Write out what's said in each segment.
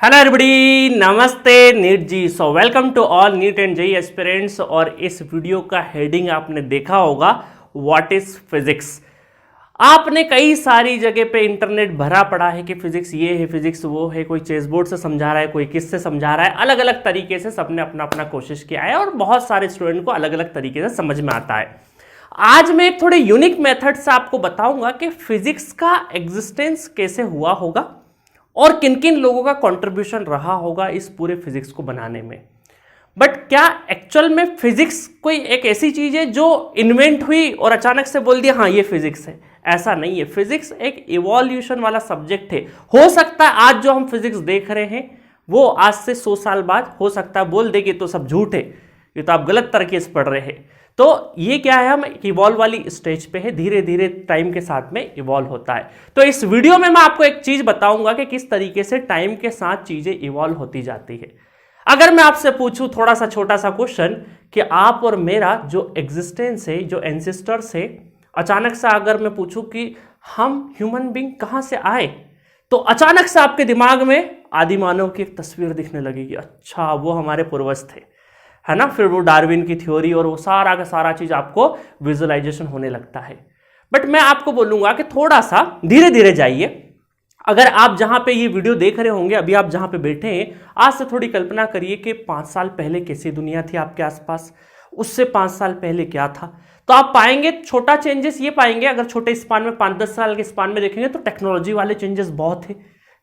Hello everybody, नमस्ते NEET ji. So welcome to all NEET and JEE aspirants. और इस video का हेडिंग आपने देखा होगा, व्हाट इज फिजिक्स। आपने कई सारी जगह पे इंटरनेट भरा पड़ा है कि फिजिक्स ये है, फिजिक्स वो है, कोई चेस बोर्ड से समझा रहा है, कोई किससे समझा रहा है, अलग अलग तरीके से सबने अपना अपना कोशिश किया है और बहुत सारे स्टूडेंट को अलग अलग तरीके से समझ में आता है। आज मैं एक थोड़े यूनिक मेथड से आपको बताऊंगा कि फिजिक्स का एग्जिस्टेंस कैसे हुआ होगा और किन किन लोगों का कंट्रीब्यूशन रहा होगा इस पूरे फिजिक्स को बनाने में। बट क्या एक्चुअल में फिजिक्स कोई एक ऐसी चीज है जो इन्वेंट हुई और अचानक से बोल दिया हाँ ये फिजिक्स है? ऐसा नहीं है। फिजिक्स एक इवोल्यूशन वाला सब्जेक्ट है। हो सकता है आज जो हम फिजिक्स देख रहे हैं वो आज से 100 साल बाद हो सकता है बोल दे कि तो सब झूठ है, ये तो आप गलत तरीके से पढ़ रहे हैं। तो ये क्या है, हम इवॉल्व वाली स्टेज पे है, धीरे धीरे टाइम के साथ में इवॉल्व होता है। तो इस वीडियो में मैं आपको एक चीज बताऊंगा कि किस तरीके से टाइम के साथ चीजें इवॉल्व होती जाती है। अगर मैं आपसे पूछूं थोड़ा सा छोटा सा क्वेश्चन कि आप और मेरा जो एग्जिस्टेंस है, जो एंसेस्टर्स है, अचानक से अगर मैं पूछूं कि हम ह्यूमन बीइंग कहां से आए, तो अचानक से आपके दिमाग में आदि मानव की एक तस्वीर दिखने लगेगी। अच्छा, वो हमारे पूर्वज थे, है ना। फिर वो डार्विन की थ्योरी और वो सारा का सारा चीज आपको विजुअलाइजेशन होने लगता है। बट मैं आपको बोलूंगा कि थोड़ा सा धीरे धीरे जाइए। अगर आप जहां पे ये वीडियो देख रहे होंगे, अभी आप जहां पे बैठे हैं, आज से थोड़ी कल्पना करिए कि 5 साल पहले कैसी दुनिया थी आपके आसपास, उससे 5 साल पहले क्या था। तो आप पाएंगे छोटा चेंजेस ये पाएंगे। अगर छोटे स्पान में 5-10 साल के स्पान में देखेंगे तो टेक्नोलॉजी वाले चेंजेस बहुत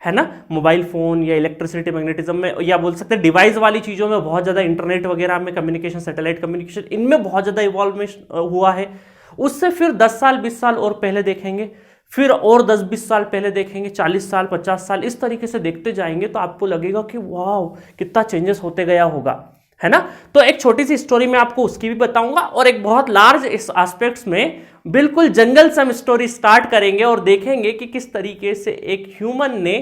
है ना। मोबाइल फोन या इलेक्ट्रिसिटी, मैग्नेटिज्म में, या बोल सकते हैं डिवाइस वाली चीजों में बहुत ज्यादा, इंटरनेट वगैरह में कम्युनिकेशन, सैटेलाइट कम्युनिकेशन, इनमें बहुत ज्यादा इवॉल्वमेंट हुआ है। उससे फिर 10 साल 20 साल और पहले देखेंगे, फिर और 10-20 साल पहले देखेंगे, 40 साल 50 साल, इस तरीके से देखते जाएंगे तो आपको लगेगा कि वाह कितना चेंजेस होते गया होगा, है ना। तो एक छोटी सी स्टोरी में आपको उसकी भी बताऊंगा और एक बहुत लार्ज इस एस्पेक्ट्स में बिल्कुल जंगल से हम स्टोरी स्टार्ट करेंगे और देखेंगे कि किस तरीके से एक ह्यूमन ने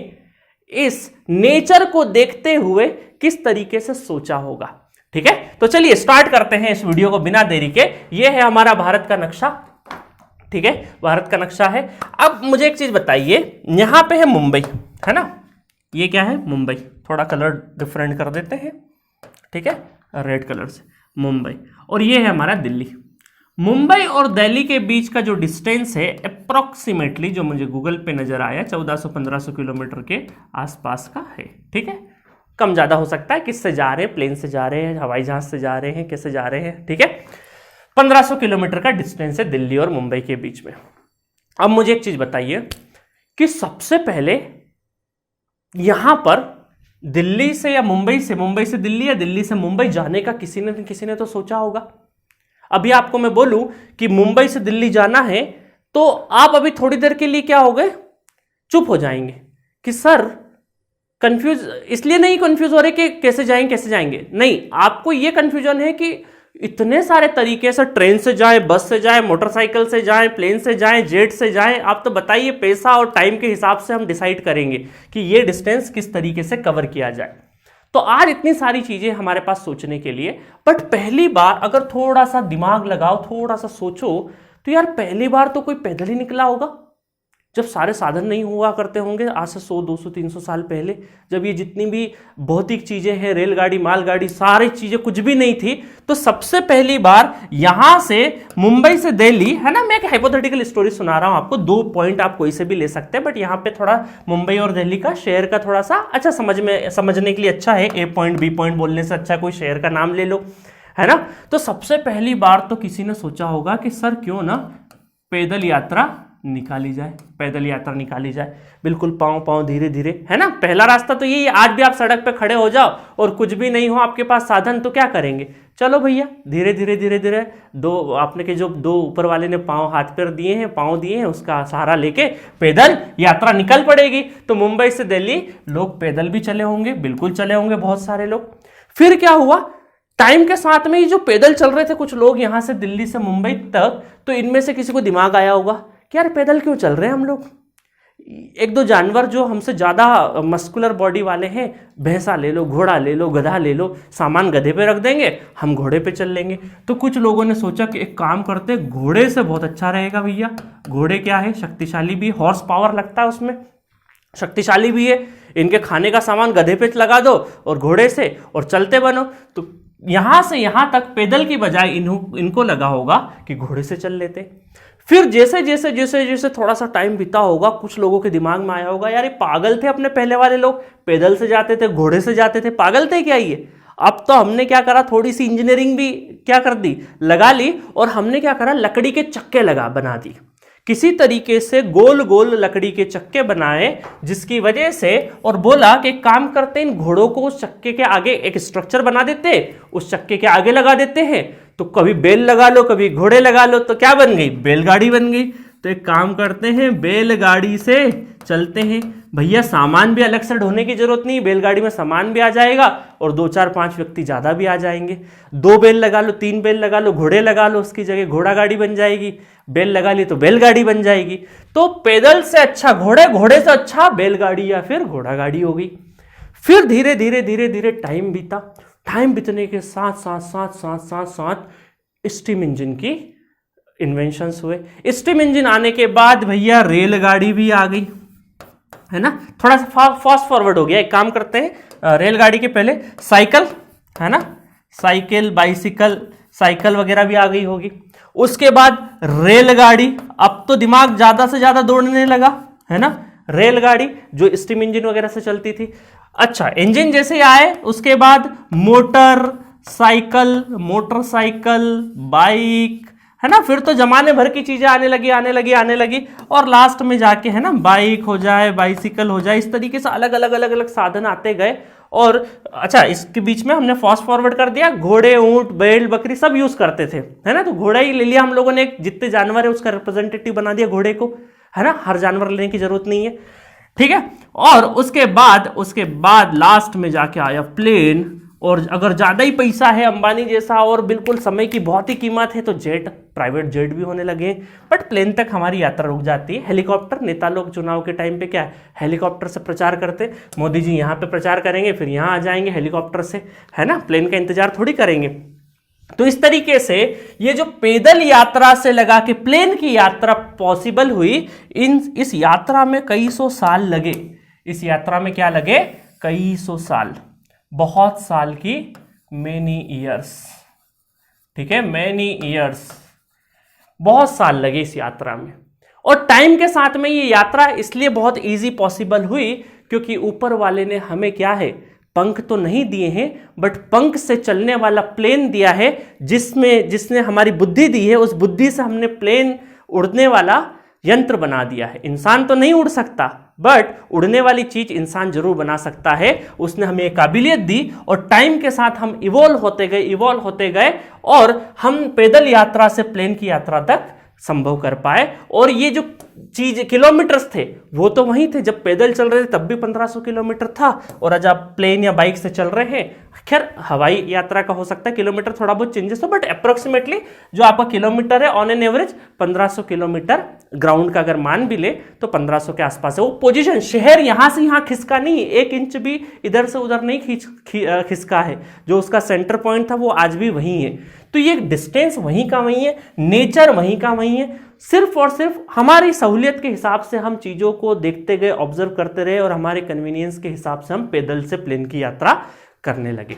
इस नेचर को देखते हुए किस तरीके से सोचा होगा। ठीक है, तो चलिए स्टार्ट करते हैं इस वीडियो को बिना देरी के। यह है हमारा भारत का नक्शा। ठीक है, भारत का नक्शा है। अब मुझे एक चीज बताइए, यहां पे है मुंबई, है ना। ये क्या है? मुंबई। थोड़ा कलर डिफरेंट कर देते हैं, ठीक है, रेड कलर से, मुंबई। और ये है हमारा दिल्ली। मुंबई और दिल्ली के बीच का जो डिस्टेंस है अप्रोक्सीमेटली, जो मुझे गूगल पे नजर आया, 1400-1500 किलोमीटर के आसपास का है। ठीक है, कम ज्यादा हो सकता है, किससे जा रहे हैं, प्लेन से जा रहे हैं, हवाई जहाज से जा रहे हैं, कैसे जा रहे हैं। ठीक है, 1500 किलोमीटर का डिस्टेंस है दिल्ली और मुंबई के बीच में। अब मुझे एक चीज बताइए कि सबसे पहले यहां पर दिल्ली से या मुंबई से दिल्ली या दिल्ली से मुंबई जाने का किसी ने तो सोचा होगा। अभी आपको मैं बोलूं कि मुंबई से दिल्ली जाना है तो आप अभी थोड़ी देर के लिए क्या हो गए, चुप हो जाएंगे कि सर कंफ्यूज, इसलिए नहीं कंफ्यूज हो रहे कि कैसे जाएंगे, नहीं, आपको यह कंफ्यूजन है कि इतने सारे तरीके से, ट्रेन से जाएं, बस से जाएं, मोटरसाइकिल से जाएं, प्लेन से जाएं, जेट से जाएं। आप तो बताइए, पैसा और टाइम के हिसाब से हम डिसाइड करेंगे कि ये डिस्टेंस किस तरीके से कवर किया जाए। तो आज इतनी सारी चीजें हमारे पास सोचने के लिए। बट पहली बार अगर थोड़ा सा दिमाग लगाओ, थोड़ा सा सोचो, तो यार पहली बार तो कोई पैदल ही निकला होगा, जब सारे साधन नहीं हुआ करते होंगे आज से 100-200-300 साल पहले, जब ये जितनी भी भौतिक चीजें हैं, रेलगाड़ी, मालगाड़ी, सारी चीजें कुछ भी नहीं थी। तो सबसे पहली बार यहां से मुंबई से दिल्ली, है ना, मैं एक हाइपोथेटिकल स्टोरी सुना रहा हूं आपको, 2 पॉइंट आप कोई से भी ले सकते हैं, बट यहां पे थोड़ा मुंबई और दिल्ली का शहर का थोड़ा सा अच्छा समझने के लिए अच्छा है। ए पॉइंट बी पॉइंट बोलने से अच्छा कोई शहर का नाम ले लो, है ना। तो सबसे पहली बार तो किसी ने सोचा होगा कि सर क्यों ना पैदल यात्रा निकाली जाए, बिल्कुल पांव धीरे धीरे, है ना। पहला रास्ता तो यही है। आज भी आप सड़क पे खड़े हो जाओ और कुछ भी नहीं हो आपके पास साधन, तो क्या करेंगे? चलो भैया धीरे धीरे दो आपने के जो 2 ऊपर वाले ने हाथ पैर दिए हैं, उसका सहारा लेके पैदल यात्रा निकल पड़ेगी। तो मुंबई से दिल्ली लोग पैदल भी चले होंगे, बिल्कुल चले होंगे बहुत सारे लोग। फिर क्या हुआ, टाइम के साथ में ये जो पैदल चल रहे थे कुछ लोग यहां से दिल्ली से मुंबई तक, तो इनमें से किसी को दिमाग आया होगा कि यार पैदल क्यों चल रहे हैं हम लोग। 1-2 जानवर जो हमसे ज्यादा मस्कुलर बॉडी वाले हैं, भैंसा ले लो, घोड़ा ले लो, गधा ले लो, सामान गधे पे रख देंगे, हम घोड़े पे चल लेंगे। तो कुछ लोगों ने सोचा कि एक काम करते, घोड़े से बहुत अच्छा रहेगा भैया। घोड़े क्या है, शक्तिशाली भी, हॉर्स पावर लगता है उसमें, शक्तिशाली भी है, इनके खाने का सामान गधे पे लगा दो और घोड़े से और चलते बनो। तो यहां से यहां तक पैदल की बजाय इनको लगा होगा कि घोड़े से चल लेते। फिर जैसे जैसे जैसे जैसे थोड़ा सा टाइम बीता होगा, कुछ लोगों के दिमाग में आया होगा यार ये पागल थे अपने पहले वाले लोग, पैदल से जाते थे, घोड़े से जाते थे, पागल थे क्या ये। अब तो हमने क्या करा, थोड़ी सी इंजीनियरिंग भी क्या कर दी, लगा ली, और हमने क्या करा, लकड़ी के चक्के बना दी। किसी तरीके से गोल गोल लकड़ी के चक्के बनाए, जिसकी वजह से, और बोला कि काम करते इन घोड़ों को उस चक्के के आगे एक स्ट्रक्चर बना देते, उस चक्के के आगे लगा देते हैं, तो कभी बैल लगा लो कभी घोड़े लगा लो, तो क्या बन गई, बैलगाड़ी बन गई। तो एक काम करते हैं, बैलगाड़ी से चलते हैं। भैया सामान भी अलग से ढोने की जरूरत नहीं, बैलगाड़ी में सामान भी आ जाएगा और 2-4-5 व्यक्ति ज्यादा भी आ जाएंगे। 2 बैल लगा लो, 3 बैल लगा लो, घोड़े लगा लो, उसकी जगह घोड़ा गाड़ी बन जाएगी। बैल लगा ली तो बैलगाड़ी बन जाएगी। तो पैदल से अच्छा घोड़े, घोड़े से अच्छा बैलगाड़ी या फिर घोड़ा गाड़ी हो गई। फिर धीरे धीरे धीरे धीरे टाइम बीता। टाइम बीतने के साथ साथ साथ साथ साथ साथ स्टीम इंजन की इन्वेंशंस हुए। स्टीम इंजन आने के बाद भैया रेलगाड़ी भी आ गई, है ना। थोड़ा सा फास्ट फॉरवर्ड हो गया। एक काम करते हैं, रेलगाड़ी के पहले साइकिल, है ना, साइकिल, बाइसिकल, साइकिल वगैरह भी आ गई होगी। उसके बाद रेलगाड़ी, अब तो दिमाग ज्यादा से ज्यादा दौड़ने लगा, है ना। रेलगाड़ी जो स्टीम इंजन वगैरह से चलती थी। अच्छा, इंजन जैसे ही आए उसके बाद मोटरसाइकिल, बाइक, है ना। फिर तो जमाने भर की चीजें आने लगी और लास्ट में जाके, है ना, बाइक हो जाए, बाइसिकल हो जाए, इस तरीके से अलग अलग साधन आते गए। और अच्छा, इसके बीच में हमने फास्ट फॉरवर्ड कर दिया, घोड़े, ऊंट, बैल, बकरी सब यूज करते थे, है ना। तो घोड़ा ही ले लिया हम लोगों ने, जितने जानवर है उसका रिप्रेजेंटेटिव बना दिया घोड़े को, है ना। हर जानवर लेने की जरूरत नहीं है, ठीक है। और उसके बाद लास्ट में जाके आया प्लेन। और अगर ज्यादा ही पैसा है अंबानी जैसा और बिल्कुल समय की बहुत ही कीमत है तो जेट, प्राइवेट जेट भी होने लगे। बट प्लेन तक हमारी यात्रा रुक जाती है। हेलीकॉप्टर, नेता लोग चुनाव के टाइम पे क्या है, हेलीकॉप्टर से प्रचार करते, मोदी जी यहाँ पे प्रचार करेंगे फिर यहाँ आ जाएंगे हेलीकॉप्टर से, है ना। प्लेन का इंतजार थोड़ी करेंगे। तो इस तरीके से ये जो पैदल यात्रा से लगा के प्लेन की यात्रा पॉसिबल हुई, इस यात्रा में कई सौ साल लगे। इस यात्रा में क्या लगे, कई सौ साल, बहुत साल की, मेनी ईयर्स, ठीक है, मेनी ईयर्स, बहुत साल लगे इस यात्रा में। और टाइम के साथ में ये यात्रा इसलिए बहुत इजी पॉसिबल हुई क्योंकि ऊपर वाले ने हमें क्या है, पंख तो नहीं दिए हैं बट पंख से चलने वाला प्लेन दिया है, जिसने हमारी बुद्धि दी है। उस बुद्धि से हमने प्लेन, उड़ने वाला यंत्र बना दिया है। इंसान तो नहीं उड़ सकता बट उड़ने वाली चीज इंसान जरूर बना सकता है। उसने हमें एक काबिलियत दी और टाइम के साथ हम इवॉल्व होते गए और हम पैदल यात्रा से प्लेन की यात्रा तक संभव कर पाए। और ये जो चीज किलोमीटर्स थे वो तो वहीं थे, जब पैदल चल रहे थे तब भी 1500 किलोमीटर था, और आज आप प्लेन या बाइक से चल रहे हैं, खैर हवाई यात्रा का हो सकता है किलोमीटर थोड़ा बहुत चेंजेस हो, बट अप्रोक्सीमेटली जो आपका किलोमीटर है on an average 1500 kilometre ground का अगर मान भी ले तो 1500 के आसपास है। वो पोजीशन, शहर यहां से यहां खिसका नहीं, 1 इंच भी इधर से उधर नहीं खिसका है। जो उसका सेंटर पॉइंट था वो आज भी वहीं है। तो ये डिस्टेंस वहीं का वहीं है, नेचर वहीं का वहीं है। सिर्फ और सिर्फ हमारी सहूलियत के हिसाब से हम चीजों को देखते गए, ऑब्जर्व करते रहे और हमारे कन्वीनियंस के हिसाब से हम पैदल से प्लेन की यात्रा करने लगे।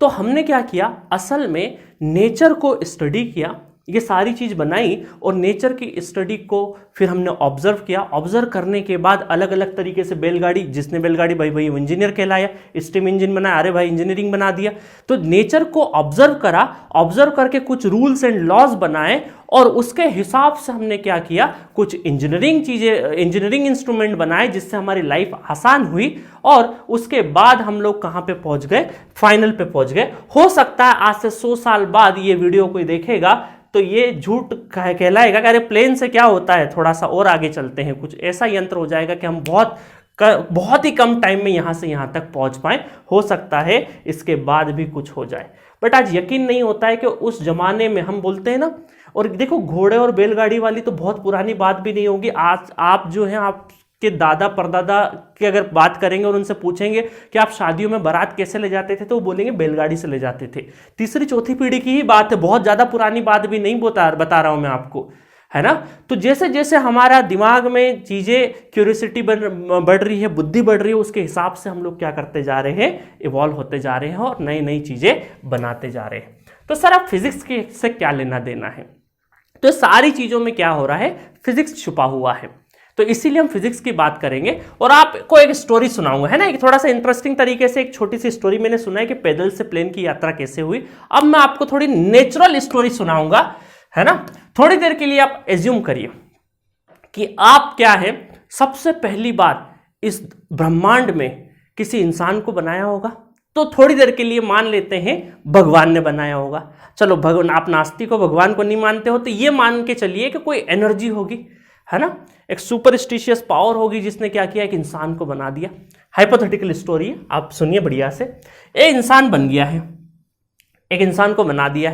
तो हमने क्या किया, असल में नेचर को स्टडी किया, ये सारी चीज बनाई और नेचर की स्टडी को फिर हमने ऑब्जर्व किया। ऑब्जर्व करने के बाद अलग अलग तरीके से बैलगाड़ी, जिसने बैलगाड़ी भाई भाई इंजीनियर कहलाया, स्टीम इंजन बनाया, अरे भाई इंजीनियरिंग बना दिया। तो नेचर को ऑब्जर्व करा, ऑब्जर्व करके कुछ रूल्स एंड लॉज बनाए और उसके हिसाब से हमने क्या किया, कुछ इंजीनियरिंग चीजें, इंजीनियरिंग इंस्ट्रूमेंट बनाए जिससे हमारी लाइफ आसान हुई। और उसके बाद हम लोग कहां पे पहुंच गए, फाइनल पे पहुंच गए। हो सकता है आज से 100 साल बाद ये वीडियो कोई देखेगा तो ये झूठ कहलाएगा कि अरे प्लेन से क्या होता है, थोड़ा सा और आगे चलते हैं, कुछ ऐसा यंत्र हो जाएगा कि हम बहुत ही कम टाइम में यहां से यहां तक पहुंच पाए। हो सकता है इसके बाद भी कुछ हो जाए, बट आज यकीन नहीं होता है कि उस जमाने में, हम बोलते हैं ना, और देखो घोड़े और बैलगाड़ी वाली तो बहुत पुरानी बात भी नहीं होगी। आज आप जो है, आपके दादा परदादा की अगर बात करेंगे और उनसे पूछेंगे कि आप शादियों में बारात कैसे ले जाते थे तो वो बोलेंगे बैलगाड़ी से ले जाते थे। तीसरी चौथी पीढ़ी की ही बात है, बहुत ज्यादा पुरानी बात भी नहीं बता रहा हूं मैं आपको, है ना। तो जैसे जैसे हमारा दिमाग में चीज़ें क्यूरियोसिटी बढ़ रही है, बुद्धि बढ़ रही है, उसके हिसाब से हम लोग क्या करते जा रहे हैं, इवॉल्व होते जा रहे हैं और नई नई चीज़ें बनाते जा रहे हैं। तो सर आप फिजिक्स के से क्या लेना देना है? तो सारी चीज़ों में क्या हो रहा है, फिजिक्स छुपा हुआ है। तो इसीलिए हम फिजिक्स की बात करेंगे और आपको एक स्टोरी सुनाऊंगा, है ना, एक थोड़ा सा इंटरेस्टिंग तरीके से एक छोटी सी स्टोरी मैंने सुना है कि पैदल से प्लेन की यात्रा कैसे हुई। अब मैं आपको थोड़ी नेचुरल स्टोरी सुनाऊंगा, है ना। थोड़ी देर के लिए आप एज्यूम करिए कि आप क्या है, सबसे पहली बार इस ब्रह्मांड में किसी इंसान को बनाया होगा। तो थोड़ी देर के लिए मान लेते हैं भगवान ने बनाया होगा। चलो भगवान, आप नास्तिक हो, भगवान को नहीं मानते हो, तो ये मान के चलिए कि कोई एनर्जी होगी, है ना, एक सुपरस्टिशियस पावर होगी जिसने क्या किया, एक इंसान को बना दिया। हाइपोथेटिकल स्टोरी है, आप सुनिए बढ़िया से। एक इंसान बन गया है, एक इंसान को बना दिया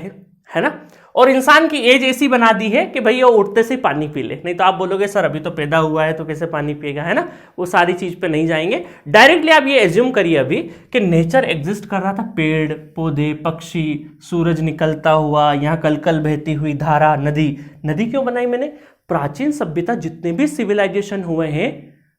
है ना, और इंसान की एज ऐसी बना दी है कि भैया वो उठते से ही पानी पी ले। नहीं तो आप बोलोगे सर अभी तो पैदा हुआ है तो कैसे पानी पिएगा, है ना, वो सारी चीज पे नहीं जाएंगे। डायरेक्टली आप ये एज्यूम करिए अभी कि नेचर एग्जिस्ट कर रहा था, पेड़ पौधे, पक्षी, सूरज निकलता हुआ, यहाँ कलकल बहती हुई धारा, नदी। नदी क्यों बनाई मैंने? प्राचीन सभ्यता जितने भी सिविलाइजेशन हुए हैं,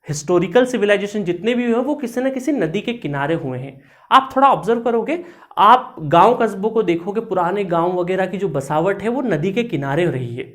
हिस्टोरिकल सिविलाइजेशन जितने भी हुए, वो किसी न किसी नदी के किनारे हुए हैं। आप थोड़ा ऑब्जर्व करोगे, आप गांव कस्बों को देखोगे, पुराने गांव वगैरह की जो बसावट है वो नदी के किनारे रही है।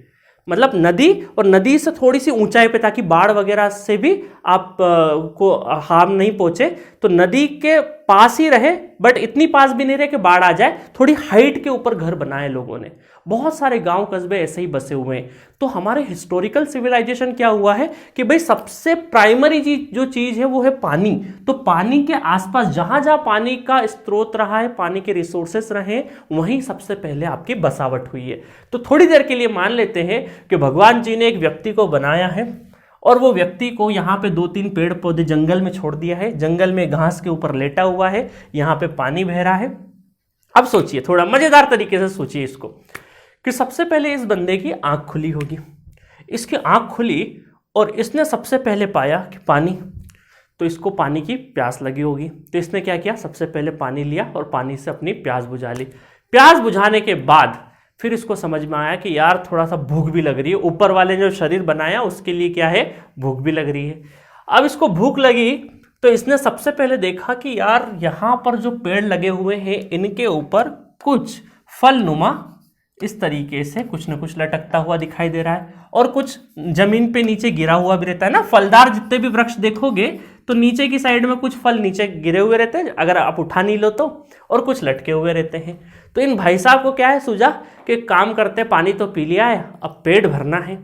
मतलब नदी और नदी से थोड़ी सी ऊंचाई पे, ताकि बाढ़ वगैरह से भी आप को हार्म नहीं पहुंचे, तो नदी के पास ही रहे, बट इतनी पास भी नहीं रहे कि बाढ़ आ जाए। थोड़ी हाइट के ऊपर घर बनाए लोगों ने। बहुत सारे गांव कस्बे ऐसे ही बसे हुए हैं। तो हमारे हिस्टोरिकल सिविलाइजेशन क्या हुआ है कि भाई सबसे प्राइमरी जो चीज है वो है पानी। तो पानी के आसपास जहां जहां पानी का स्रोत रहा है, पानी के रिसोर्सेस रहे, वहीं सबसे पहले आपकी बसावट हुई है। तो थोड़ी देर के लिए मान लेते हैं कि भगवान जी ने एक व्यक्ति को बनाया है और वो व्यक्ति को यहाँ पे 2-3 पेड़ पौधे जंगल में छोड़ दिया है, जंगल में घास के ऊपर लेटा हुआ है, यहाँ पे पानी बह रहा है। अब सोचिए, थोड़ा मजेदार तरीके से सोचिए इसको, कि सबसे पहले इस बंदे की आंख खुली होगी। इसकी आंख खुली और इसने सबसे पहले पाया कि पानी, तो इसको पानी की प्यास लगी होगी। तो इसने क्या किया, सबसे पहले पानी लिया और पानी से अपनी प्यास बुझा ली। प्यास बुझाने के बाद फिर इसको समझ में आया कि यार थोड़ा सा भूख भी लग रही है। ऊपर वाले जो शरीर बनाया उसके लिए क्या है, भूख भी लग रही है। अब इसको भूख लगी तो इसने सबसे पहले देखा कि यार यहाँ पर जो पेड़ लगे हुए हैं इनके ऊपर कुछ फल नुमा इस तरीके से कुछ न कुछ लटकता हुआ दिखाई दे रहा है, और कुछ जमीन पे नीचे गिरा हुआ भी रहता है ना। फलदार जितने भी वृक्ष देखोगे तो नीचे की साइड में कुछ फल नीचे गिरे हुए रहते हैं, अगर आप उठा नहीं लो तो, और कुछ लटके हुए रहते हैं। तो इन भाई साहब को क्या है सूझा कि काम करते, पानी तो पी लिया है, अब पेट भरना है।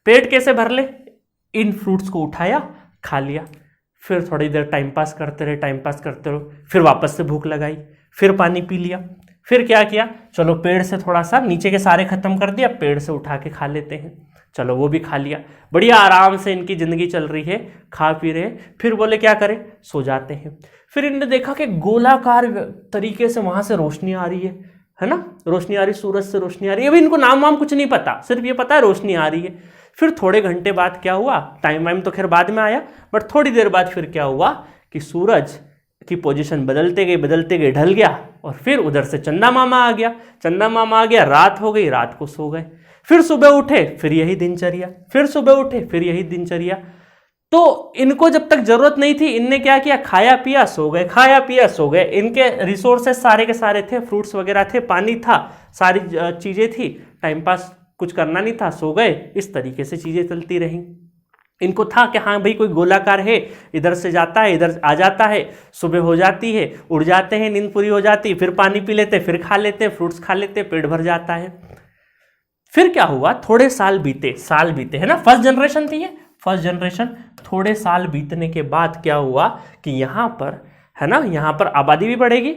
पेट कैसे भर ले? इन फ्रूट्स को उठाया, खा लिया, फिर थोड़ी देर टाइम पास करते रहे, फिर वापस से भूख लगाई, फिर पानी पी लिया, फिर क्या किया, चलो पेड़ से थोड़ा सा नीचे के सारे खत्म कर दिया, पेड़ से उठा के खा लेते हैं, चलो वो भी खा लिया। बढ़िया आराम से इनकी जिंदगी चल रही है, खा पी रहे। फिर बोले क्या करें, सो जाते हैं। फिर इन्होंने देखा कि गोलाकार तरीके से वहां से रोशनी आ रही है ना, रोशनी आ रही, सूरज से रोशनी आ रही है। अभी इनको नाम वाम कुछ नहीं पता, सिर्फ ये पता है रोशनी आ रही है। फिर थोड़े घंटे बाद क्या हुआ, टाइम वाइम तो खैर बाद में आया, बट थोड़ी देर बाद फिर क्या हुआ कि सूरज की पोजीशन बदलते गए ढल गया, और फिर उधर से चंदा मामा आ गया, रात हो गई, रात को सो गए। फिर सुबह उठे, फिर यही दिनचर्या, फिर सुबह उठे, फिर यही दिनचर्या। तो इनको जब तक जरूरत नहीं थी, इनने क्या किया, खाया पिया सो गए, खाया पिया सो गए। इनके रिसोर्सेस सारे के सारे थे, फ्रूट्स वगैरह थे, पानी था, सारी चीजें थी, टाइम पास कुछ करना नहीं था, सो गए। इस तरीके से चीजें चलती रहीं। इनको था कि हाँ भाई कोई गोलाकार है, इधर से जाता है, इधर आ जाता है, सुबह हो जाती है, उड़ जाते हैं, नींद पूरी हो जाती, फिर पानी पी लेते, फिर खा लेते, फ्रूट्स खा लेते, पेट भर जाता है। फिर क्या हुआ, थोड़े साल बीते है ना, फर्स्ट जनरेशन थी ये, फर्स्ट जनरेशन। थोड़े साल बीतने के बाद क्या हुआ कि यहाँ पर है ना, यहाँ पर आबादी भी बढ़ेगी,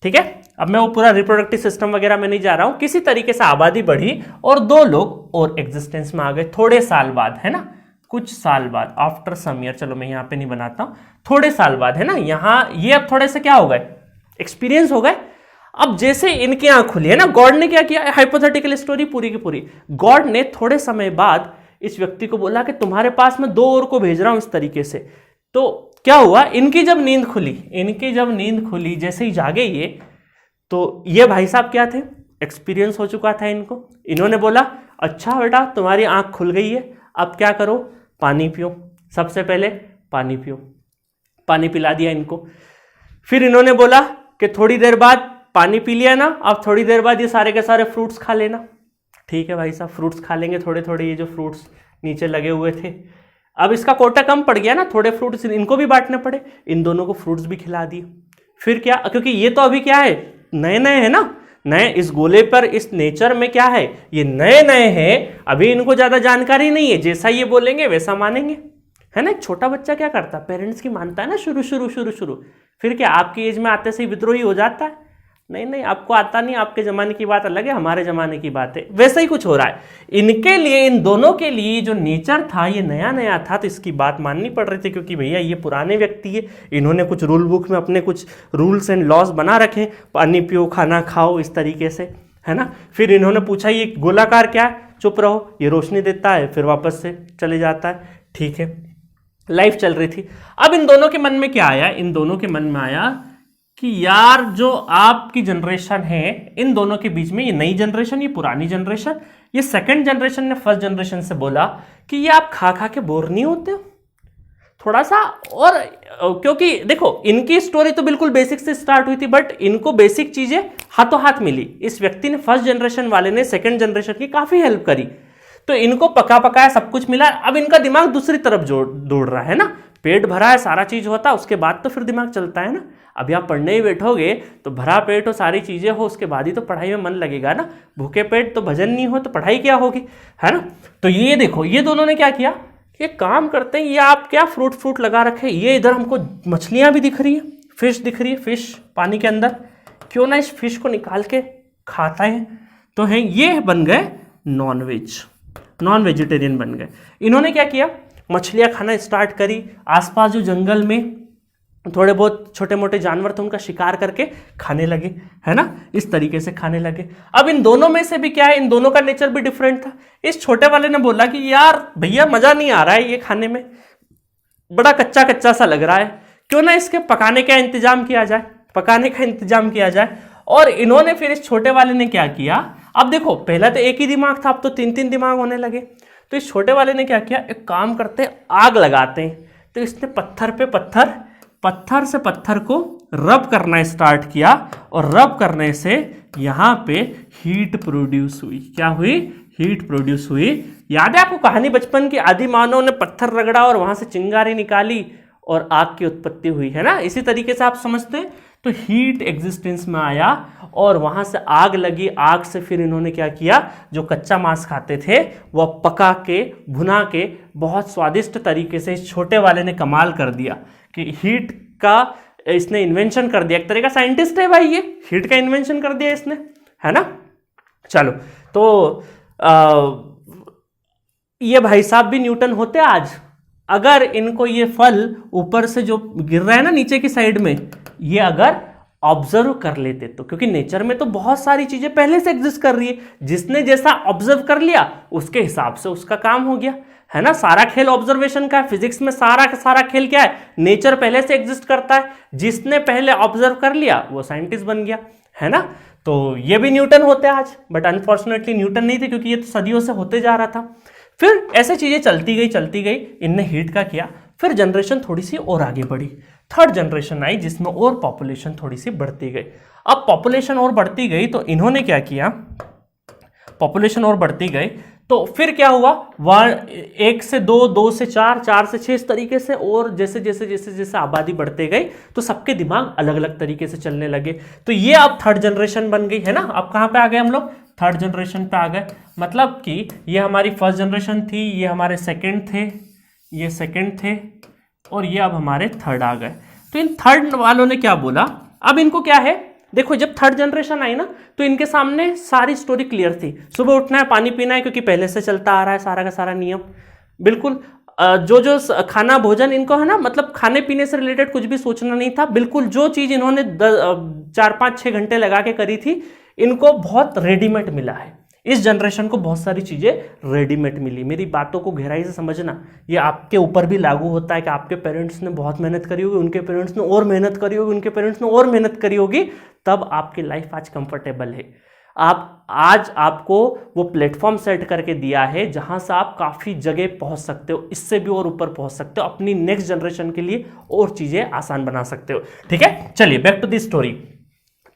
ठीक है। अब मैं वो पूरा रिप्रोडक्टिव सिस्टम वगैरह में नहीं जा रहा हूँ, किसी तरीके से आबादी बढ़ी और 2 लोग और एग्जिस्टेंस में आ गए थोड़े साल बाद, है ना, कुछ साल बाद, आफ्टर सम ईयर। चलो मैं यहाँ पे नहीं बनाता हूँ, थोड़े साल बाद, है ना। यहाँ ये अब थोड़े से क्या हो गए, एक्सपीरियंस हो गए। अब जैसे इनकी आंख खुली है ना, गॉड ने क्या किया, हाइपोथेटिकल स्टोरी पूरी की पूरी, गॉड ने थोड़े समय बाद इस व्यक्ति को बोला कि तुम्हारे पास मैं 2 और को भेज रहा हूं इस तरीके से। तो क्या हुआ, इनकी जब नींद खुली, जैसे ही जागे ये, तो ये भाई साहब क्या थे, एक्सपीरियंस हो चुका था इनको। इन्होंने बोला अच्छा बेटा तुम्हारी आंख खुल गई है, अब क्या करो, पानी पियो, सबसे पहले पानी पियो। पानी पिला दिया इनको। फिर इन्होंने बोला कि थोड़ी देर बाद पानी पी लिया ना, अब थोड़ी देर बाद ये सारे के सारे फ्रूट्स खा लेना। ठीक है भाई साहब, फ्रूट्स खा लेंगे थोड़े थोड़े, ये जो फ्रूट्स नीचे लगे हुए थे। अब इसका कोटा कम पड़ गया ना, थोड़े फ्रूट्स इनको भी बांटने पड़े, इन दोनों को फ्रूट्स भी खिला दिए। फिर क्या, क्योंकि ये तो अभी क्या है, नए नए है ना, नए इस गोले पर, इस नेचर में क्या है, ये नए नए हैं, अभी इनको ज्यादा जानकारी नहीं है, जैसा ये बोलेंगे वैसा मानेंगे, है ना। एक छोटा बच्चा क्या करता है, पेरेंट्स की मानता है ना शुरू शुरू शुरू शुरू, फिर क्या आपकी एज में आते से ही विद्रोही हो जाता है। नहीं नहीं, आपको आता नहीं, आपके जमाने की बात अलग है, हमारे जमाने की बात है। वैसा ही कुछ हो रहा है इनके लिए, इन दोनों के लिए जो नेचर था ये नया नया था, तो इसकी बात माननी पड़ रही थी, क्योंकि भैया ये पुराने व्यक्ति है, इन्होंने कुछ रूल बुक में अपने कुछ रूल्स एंड लॉज बना रखे, पानी पियो, खाना खाओ, इस तरीके से, है ना। फिर इन्होंने पूछा ये गोलाकार क्या है, चुप रहो, ये रोशनी देता है, फिर वापस से चले जाता है। ठीक है, लाइफ चल रही थी। अब इन दोनों के मन में क्या आया, इन दोनों के मन में आया कि यार जो आपकी जनरेशन है, इन दोनों के बीच में, ये नई जनरेशन, ये पुरानी जनरेशन, ये सेकंड जनरेशन ने फर्स्ट जनरेशन से बोला कि ये आप खा खा के बोर नहीं होते हो थोड़ा सा। और क्योंकि देखो इनकी स्टोरी तो बिल्कुल बेसिक से स्टार्ट हुई थी, बट इनको बेसिक चीजें हाथों हाथ मिली। इस व्यक्ति ने, फर्स्ट जनरेशन वाले ने सेकंड जनरेशन की काफी हेल्प करी, तो इनको पका पकाया सब कुछ मिला। अब इनका दिमाग दूसरी तरफ दौड़ रहा है ना, पेट भरा है, सारा चीज होता, उसके बाद तो फिर दिमाग चलता है ना। अभी आप पढ़ने ही बैठोगे तो भरा पेट हो, सारी चीजें हो, उसके बाद ही तो पढ़ाई में मन लगेगा ना। भूखे पेट तो भजन नहीं हो तो पढ़ाई क्या होगी, है ना। तो ये देखो, ये दोनों ने क्या किया, ये काम करते हैं, ये आप क्या फ्रूट लगा रखे, ये इधर हमको मछलियां भी दिख रही है, फिश दिख रही है, फिश पानी के अंदर, क्यों ना इस फिश को निकाल के खाता है। तो है ये बन गए नॉन वेजिटेरियन बन गए। इन्होंने क्या किया, मछलियां खाना स्टार्ट करी, आसपास जो जंगल में थोड़े बहुत छोटे मोटे जानवर थे उनका शिकार करके खाने लगे, है ना, इस तरीके से खाने लगे। अब इन दोनों में से भी क्या है, इन दोनों का नेचर भी डिफरेंट था। इस छोटे वाले ने बोला कि यार भैया मजा नहीं आ रहा है ये खाने में, बड़ा कच्चा कच्चा सा लग रहा है, क्यों ना इसके पकाने का इंतजाम किया जाए। और इन्होंने फिर इस छोटे वाले ने क्या किया, अब देखो पहला तो एक ही दिमाग था, अब तो तीन तीन दिमाग होने लगे। तो इस छोटे वाले ने क्या किया, एक काम करते आग लगाते हैं। तो इसने पत्थर से पत्थर को रब करना स्टार्ट किया, और रब करने से यहां पे हीट प्रोड्यूस हुई। क्या हुई, हीट प्रोड्यूस हुई। याद है आपको कहानी बचपन की, आदि मानव ने पत्थर रगड़ा और वहां से चिंगारी निकाली और आग की उत्पत्ति हुई, है ना। इसी तरीके से आप समझते हैं, तो हीट एग्जिस्टेंस में आया और वहां से आग लगी। आग से फिर इन्होंने क्या किया, जो कच्चा मांस खाते थे वह पका के, भुना के बहुत स्वादिष्ट तरीके से इस छोटे वाले ने कमाल कर दिया कि हीट का इसने इन्वेंशन कर दिया। एक तरह का साइंटिस्ट है भाई, ये हीट का इन्वेंशन कर दिया इसने, है ना। चलो, तो ये भाई साहब भी न्यूटन होते आज, अगर इनको ये फल ऊपर से जो गिर रहा है ना नीचे की साइड में, ये अगर ऑब्जर्व कर लेते तो, क्योंकि नेचर में तो बहुत सारी चीजें पहले से एग्जिस्ट कर रही है, जिसने जैसा ऑब्जर्व कर लिया उसके हिसाब से उसका काम हो गया, है ना। सारा खेल ऑब्जर्वेशन का है, फिजिक्स में सारा खेल क्या है, नेचर पहले से एग्जिस्ट करता है, जिसने पहले ऑब्जर्व कर लिया वो साइंटिस्ट बन गया, है ना। तो ये भी न्यूटन होते आज, बट अनफॉर्चुनेटली न्यूटन नहीं थे, क्योंकि ये तो सदियों से होते जा रहा था। फिर ऐसे चीजें चलती गई, इनने हीट का किया। फिर जनरेशन थोड़ी सी और आगे बढ़ी, थर्ड जनरेशन आई, जिसमें और पॉपुलेशन थोड़ी सी बढ़ती गई। अब पॉपुलेशन और बढ़ती गई तो इन्होंने क्या किया, पॉपुलेशन और बढ़ती गई तो फिर क्या हुआ, 1 से 2, 2 से 4, 4 से 6, इस तरीके से। और जैसे जैसे जैसे जैसे आबादी बढ़ते गई तो सबके दिमाग अलग अलग तरीके से चलने लगे। तो ये अब थर्ड जनरेशन बन गई, है ना। अब कहाँ पे आ गए हम लोग, थर्ड जनरेशन पे आ गए। मतलब कि ये हमारी फर्स्ट जनरेशन थी, ये हमारे सेकंड थे, ये सेकंड थे, और ये अब हमारे थर्ड आ गए। तो इन थर्ड वालों ने क्या बोला, अब इनको क्या है, देखो जब थर्ड जनरेशन आई ना तो इनके सामने सारी स्टोरी क्लियर थी। सुबह उठना है, पानी पीना है, क्योंकि पहले से चलता आ रहा है सारा का सारा नियम, बिल्कुल। जो खाना भोजन इनको है ना, मतलब खाने पीने से रिलेटेड कुछ भी सोचना नहीं था, बिल्कुल। जो चीज इन्होंने 4, 5, 6 घंटे लगा के करी थी, इनको बहुत रेडीमेड मिला है। इस जनरेशन को बहुत सारी चीजें रेडीमेड मिली। मेरी बातों को गहराई से समझना, ये आपके ऊपर भी लागू होता है कि आपके पेरेंट्स ने बहुत मेहनत करी होगी, उनके पेरेंट्स ने और मेहनत करी होगी, उनके पेरेंट्स ने और मेहनत करी होगी, तब आपकी लाइफ आज कंफर्टेबल है। आप आज आपको वो प्लेटफॉर्म सेट करके दिया है जहां से आप काफी जगह पहुंच सकते हो, इससे भी और ऊपर पहुंच सकते हो, अपनी नेक्स्ट जनरेशन के लिए और चीजें आसान बना सकते हो। ठीक है, चलिए बैक टू दी स्टोरी।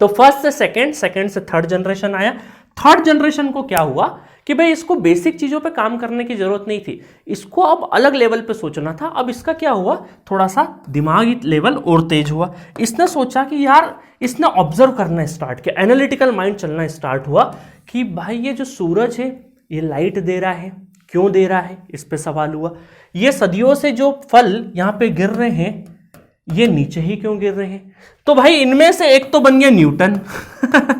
तो फर्स्ट से सेकंड, सेकंड से थर्ड जनरेशन आया। थर्ड जनरेशन को क्या हुआ कि भाई इसको बेसिक चीजों पे काम करने की जरूरत नहीं थी, इसको अब अलग लेवल पे सोचना था। अब इसका क्या हुआ, थोड़ा सा दिमागी लेवल और तेज हुआ। इसने सोचा कि यार, इसने ऑब्जर्व करना स्टार्ट किया, एनालिटिकल माइंड चलना स्टार्ट हुआ कि भाई ये जो सूरज है ये लाइट दे रहा है, क्यों दे रहा है, इस पे सवाल हुआ। ये सदियों से जो फल यहाँ पे गिर रहे हैं ये नीचे ही क्यों गिर रहे हैं। तो भाई इनमें से एक तो बन गया न्यूटन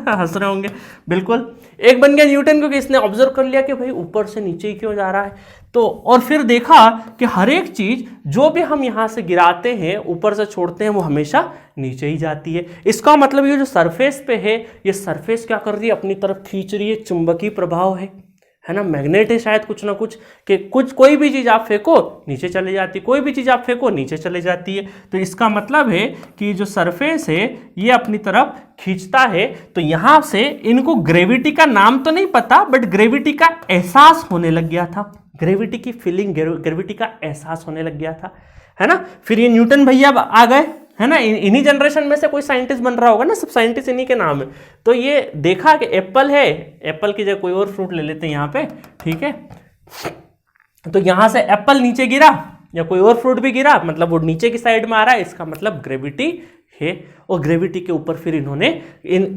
हंस रहे होंगे, बिल्कुल एक बन गया न्यूटन, क्योंकि इसने ऑब्जर्व कर लिया कि भाई ऊपर से नीचे ही क्यों जा रहा है। तो और फिर देखा कि हर एक चीज जो भी हम यहां से गिराते हैं, ऊपर से छोड़ते हैं, वो हमेशा नीचे ही जाती है। इसका मतलब ये जो सरफेस पे है, ये सरफेस क्या कर रही है, अपनी तरफ खींच रही है, चुंबकीय प्रभाव है ना, मैग्नेट है शायद कुछ ना कुछ, कि कुछ कोई भी चीज आप फेंको नीचे चले जाती है, कोई भी चीज आप फेंको नीचे चले जाती है। तो इसका मतलब है कि जो सरफेस है ये अपनी तरफ खींचता है। तो यहां से इनको ग्रेविटी का नाम तो नहीं पता, बट ग्रेविटी का एहसास होने लग गया था, ग्रेविटी की फीलिंग, ग्रेविटी का एहसास होने लग गया था, है ना। फिर ये न्यूटन भैया आ गए, है ना, इन्हीं जनरेशन में से कोई साइंटिस्ट बन रहा होगा ना, सब साइंटिस्ट इन्हीं के नाम है। तो ये देखा कि एप्पल है, एप्पल की जगह कोई और फ्रूट ले लेते हैं यहाँ पे, ठीक है। तो यहां से एप्पल नीचे गिरा या कोई और फ्रूट भी गिरा, मतलब वो नीचे की साइड में आ रहा है, इसका मतलब ग्रेविटी है। और ग्रेविटी के ऊपर फिर इन्होंने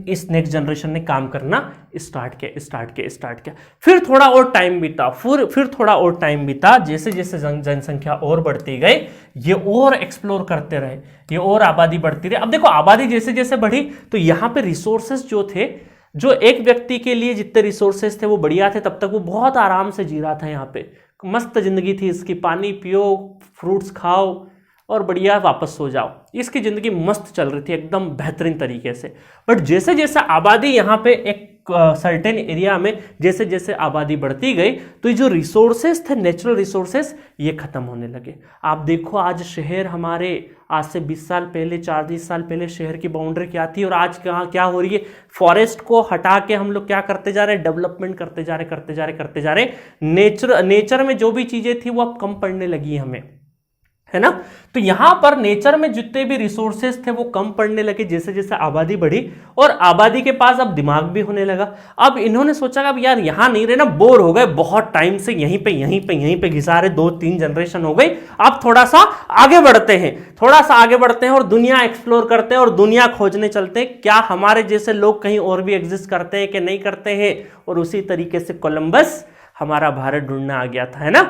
इस नेक्स्ट जनरेशन ने काम करना स्टार्ट किया। फिर थोड़ा और टाइम बीता, फिर थोड़ा और टाइम बीता, जैसे जैसे जनसंख्या और बढ़ती गई, ये और एक्सप्लोर करते रहे, ये और आबादी बढ़ती रही। अब देखो आबादी जैसे जैसे बढ़ी तो यहाँ पे रिसोर्सेस जो थे, जो एक व्यक्ति के लिए जितने रिसोर्सेस थे वो बढ़िया थे, तब तक वो बहुत आराम से जी रहा था, यहाँ पे मस्त जिंदगी थी इसकी, पानी पियो, फ्रूट्स खाओ और बढ़िया वापस सो जाओ, इसकी जिंदगी मस्त चल रही थी एकदम बेहतरीन तरीके से। बट जैसे जैसे आबादी यहाँ पे एक सर्टेन एरिया में जैसे जैसे आबादी बढ़ती गई, तो ये जो रिसोर्सेस थे, नेचुरल रिसोर्सेस, ये खत्म होने लगे। आप देखो आज शहर हमारे, आज से 20 साल पहले, 40 साल पहले शहर की बाउंड्री क्या थी, और आज क्या हो रही है, फॉरेस्ट को हटा के हम लोग क्या करते जा रहे हैं, डेवलपमेंट करते जा रहे। नेचर में जो भी चीजें थी वो अब कम पड़ने लगी हमें, है ना। तो यहां पर नेचर में जितने भी रिसोर्सेस थे वो कम पड़ने लगे जैसे जैसे आबादी बढ़ी, और आबादी के पास अब दिमाग भी होने लगा। अब इन्होंने सोचा कि अब यार यहां नहीं रहना, बोर हो गए, बहुत टाइम से यहीं पे घिसा रहे, 2-3 जनरेशन हो गई, अब थोड़ा सा आगे बढ़ते हैं और दुनिया एक्सप्लोर करते हैं और दुनिया खोजने चलते हैं, क्या हमारे जैसे लोग कहीं और भी एग्जिस्ट करते हैं कि नहीं करते हैं। और उसी तरीके से कोलंबस हमारा भारत ढूंढने आ गया था, है ना।